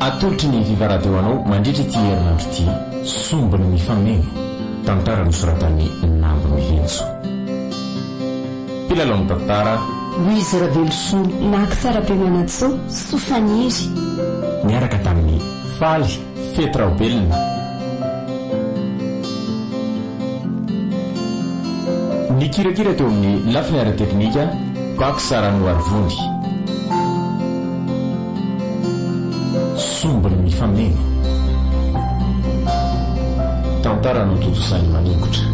atolotry ny vivaradeo anao mandritra ty herinandro ty sombony mifameno tantara nosoratan'ny nambo mihenso mpilalao tantara Louise Raveloson Marc Sarabemanatso Sofaniry miaraka tamin'ny Faly Fetraobelona ny kirakira teo amin'ny lafiny ara-teknika Bak Sarano Arvony sombony mifameno tantara no totosany maningotra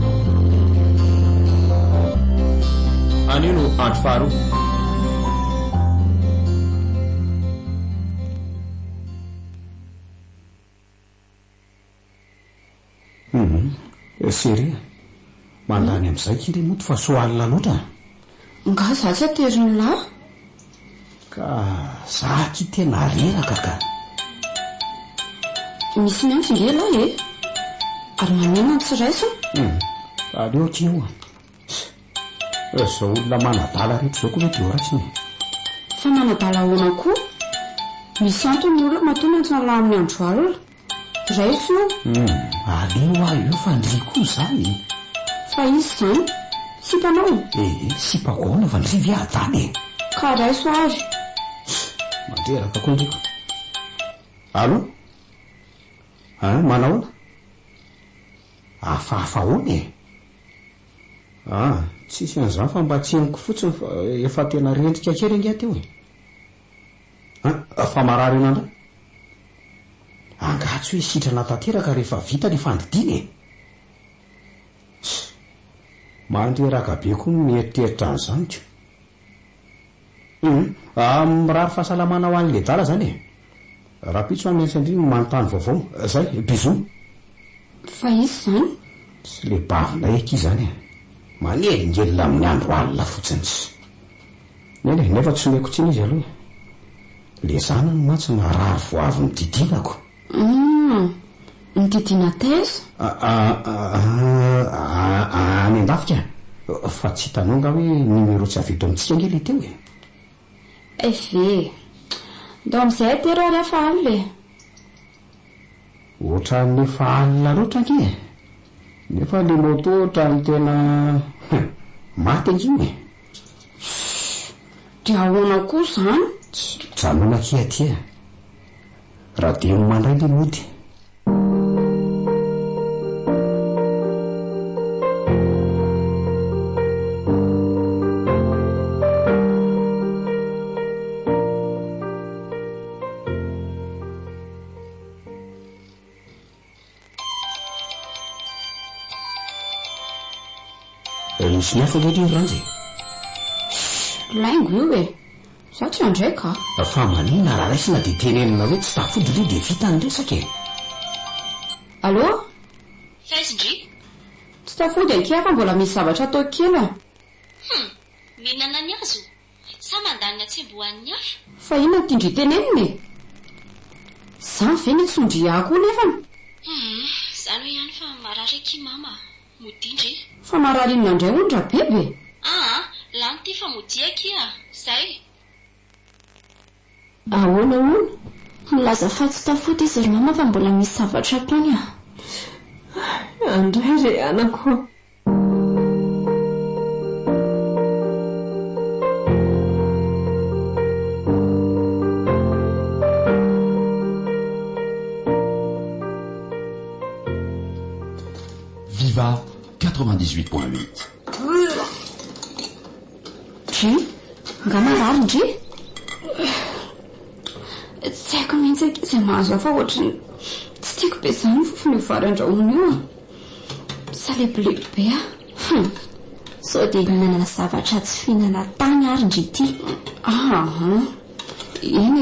anio no andro faharoa seria mandany amin'izay kiry moto fa soalina loatra nga za tsy ateriny lahy ka zaky tena reraka ka misy miantsy nge lahy ary manena tsy raisa aleo kio zao olona manadala rehetra zao koa hoe dio ratsiny fa manadala ahoana koa misy antony olona matonga tsy nalahy amin'ny andro alina raiso aleo ah io fa ndry koa zany fa izy zany sipanao sipakoana fa ndry viadany ka raiso azy mandreraka koa ndriko alo manaona afahafa hony tsisy an'izany fa mba tsy henoko fotsiny fa efa tena rendrika kely ngia teo fa marary enandray angatsy hoe sitrana tanteraka rehefa vita ny fandidiny mandreraka be koa mieritreritra an'izany ko mirary fahasalamana ho an'le dala zany raha pitso amin'y andriny manontany vaovao zay bizou fa izy zany sy le bavina eky zany manelingelyna amin'ny andro alina fotsiny neny nefa tsy meko tsiny izy aloha le zanany mantsy marary voavy mididinako mididina teza any andafika fa tsy hitanao nga hoe numero tsy avito amintsika nge le teo eve ndo am'izay atero rehefa alile ohatran'efa alina loatra ke nefa le moto ohatrany tena maty anginy de ahoana koa zany janona kiatia raha de mandray le mody misy ny hafa loatra iny ranjy laingo io za tsy andraika fa manina raha raisina de tenenina hoe tsy tafody le de vita ny resaka allo faizindry tsy tafody ankia fa mbola misy zavatra atao kely mihinana ny azo sa mandanina tsembohan'ny hafa fa inona tindry teneniny za ve ny tsondriako nefany zany hoe ihany fa marary aky mama modindry fa marary inona indray ondra bebe lany ty fa modi aky zay ahoana ona milaza fa tsy tafody izy ry mama fa mbola misy zavatra atony andray re anako Viva 98.8 nga marary ndry tsy haiko mihitsy akizay mahazo afa ohatrany tsy tiako be zany fofony varandrahona io salebilehibe sao dia hinanana zavatra tsy fihinana tany ary ndry ty eny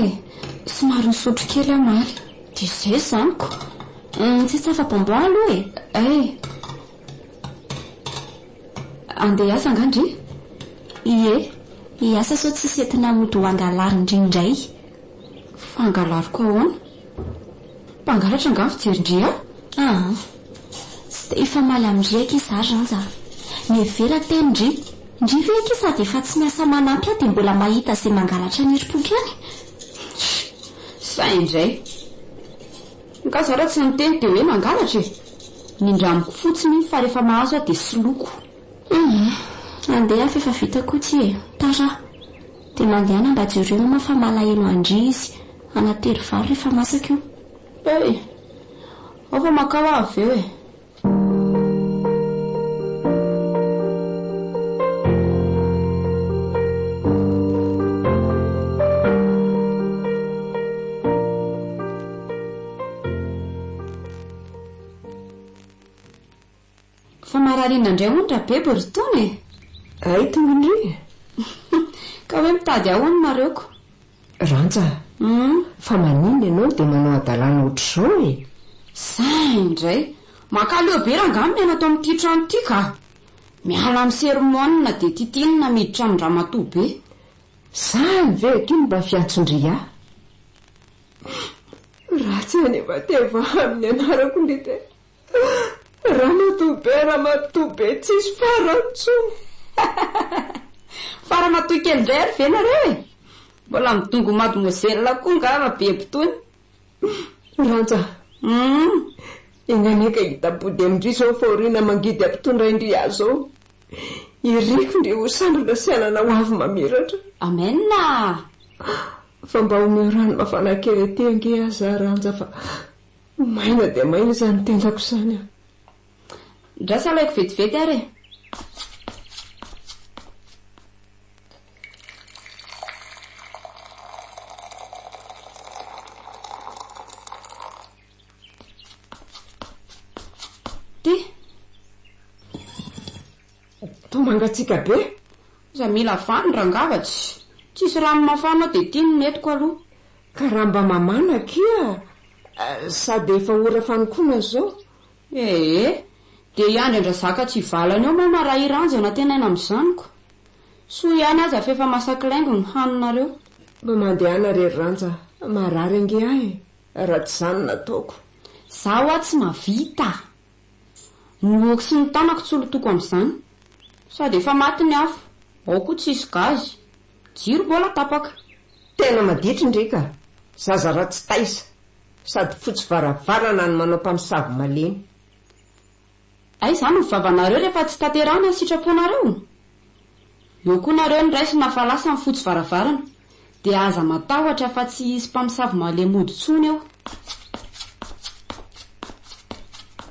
somary nisotro kely amary dia zay zaniko tsy tsafa-bombo aloha andeha asa angandry iasa sao tsy setina mody ho angalary indrindray fangalariko ahoana mpangalatra nga fijerindry tsy dia efa maly amindriaka izary ranja mivela tenindry ndry veka sady efa tsy miasa manampy dia mbola mahita izay mangalatra ny eripoky any say indray Nikazara tsy niteny dia hoe mangalatra e. Nindramiko fotsiny fa rehefa mahazo aho dia soloko. Andeha fa efa vita koa ty e. Tara dia mandehana mba jerena ma fa malahelo andry izy anatery vary rehefa masaka io. Ao fa makao avy eo e. Fa mararina indray ondra be boritone e. Ay tongondry. Ka hoe mitady ahoana nareoko. Ranja. Fa maniny ianao dia manao adalàna ohatr'izao e. Zay indray. Makaleo be rangaminy ana atao amin'ity trano ity ka. Miala amin'ny sermonina dia titinina miditra amin'ny ramatoa be. Zany ve akiny mba fiantsondry aho. Ratsy anefa teva amin'ny anarako ndrity. Ramatoa be tsisy farantsony. Faramatoa kely indray ary ve nareo e. Mbola midongo mademoiselle koa ngava be mpitony. Ranja. Enganeka hitabody amindry zao faorina mangidy ampitondra indry azo ao. Iriko ndre ho sandrana sy anana ho avy mamiratra. Amenna. Fa mba omeo rano mafana kely aty ange aza Ranja fa maina dia maina izany tendako izany. Ndrasa alaiko vetivety ary e. Tomangatsika be. Za mila vany rangavatsy. Tsisy rano mafana dia tiany netiko aloha. Ka raha mba mamana kia sady efa ora fanokona zao. Dia iandry andrazaka tsy valany eo ma raha iranja na tena aina amin'izaniko. Soa ihany aza fa efa masakilaingo ny haninareo. Mba mandehana re Ranja. Marary ange ahy. Raha tsy izany nataoko. Zaho aho tsy mavita. Nohoko sy ny tanako tsy olotoko amin'izany. Sady efa maty ny afo. Ao koa tsisy gazy. Jiro mbola tapaka. Tena maditra ndrika. Zaza ratsy taisa. Sady fotsy varavarana no manao mpamosavy malemy. Ay izany ny vavanareo rehefa tsy taterana ny sitraponareo. Eo koa nareo ny raisina fa lasa ny fotsy varavarana. Dia aza matahotra fa tsy hisy mpamosavy malemy odintsony eo.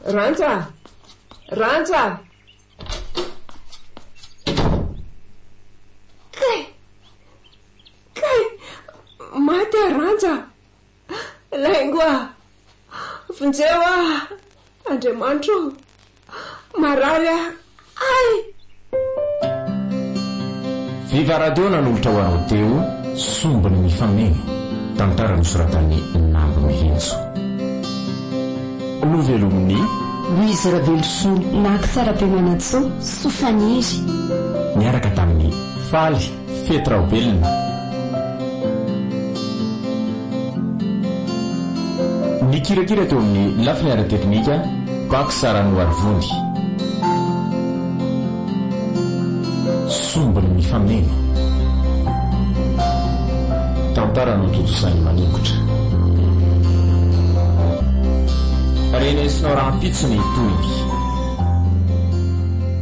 Ranja. Maty Ranja. Laingoa. Vonjeo Andriamanitro. Marary ay. Viva radio nanolotra ho anao teo sombony mifameny tantara nosoratan'ny Nambo Mihinjo. Novelomny Louise Raveloson Naksarabe Manatso Sofaniry miaraka tamin'ny Faly Fetraobelona. Nikirakira teo amin'ny lafiny ara-teknika Bak Sarano Arvony. Sombony mifameny tantara notontosany manongotra. Renesinao rahampitsiny toy